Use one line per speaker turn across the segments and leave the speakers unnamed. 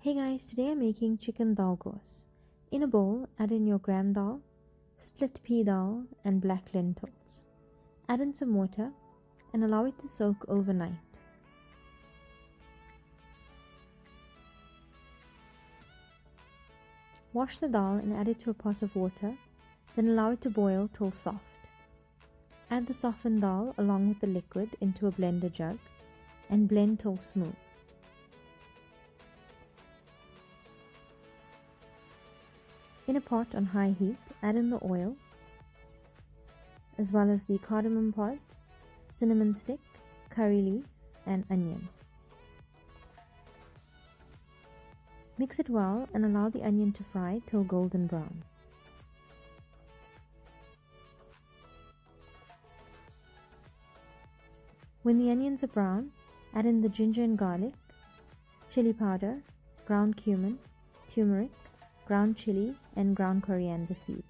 Hey guys, today I'm making chicken dal gosht. In a bowl, add in your gram dal, split pea dal and black lentils. Add in some water and allow it to soak overnight. Wash the dal and add it to a pot of water, then allow it to boil till soft. Add the softened dal along with the liquid into a blender jug and blend till smooth. In a pot on high heat, add in the oil, as well as the cardamom pods, cinnamon stick, curry leaf, and onion. Mix it well and allow the onion to fry till golden brown. When the onions are brown, add in the ginger and garlic, chili powder, ground cumin, turmeric, ground chili, and ground coriander seeds.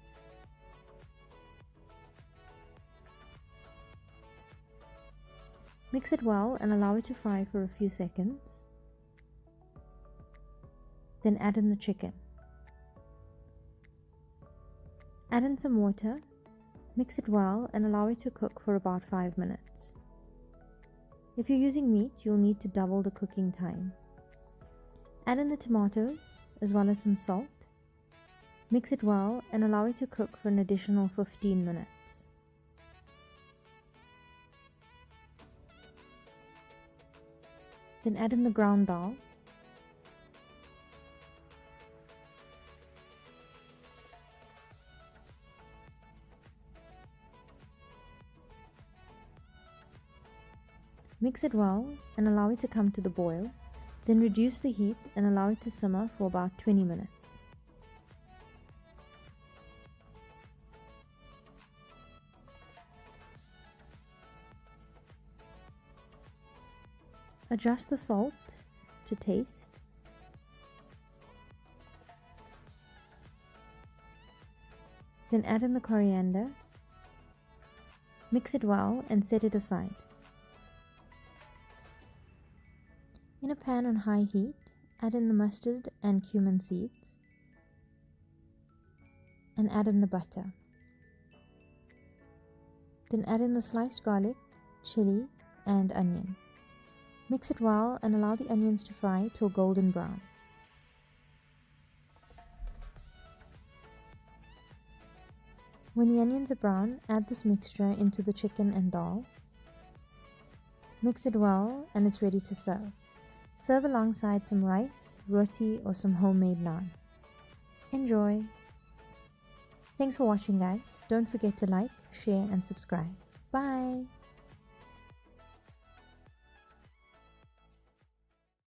Mix it well and allow it to fry for a few seconds. Then add in the chicken. Add in some water, mix it well and allow it to cook for about 5 minutes. If you're using meat, you'll need to double the cooking time. Add in the tomatoes as well as some salt. Mix it well and allow it to cook for an additional 15 minutes. Then add in the ground dal. Mix it well and allow it to come to the boil. Then reduce the heat and allow it to simmer for about 20 minutes. Adjust the salt to taste. Then add in the coriander. Mix it well and set it aside. In a pan on high heat, add in the mustard and cumin seeds and add in the butter. Then add in the sliced garlic, chili, and onion. Mix it well and allow the onions to fry till golden brown. When the onions are brown, add this mixture into the chicken and dal. Mix it well and it's ready to serve. Serve alongside some rice, roti, or some homemade naan. Enjoy! Thanks for watching guys. Don't forget to like, share and subscribe. Bye!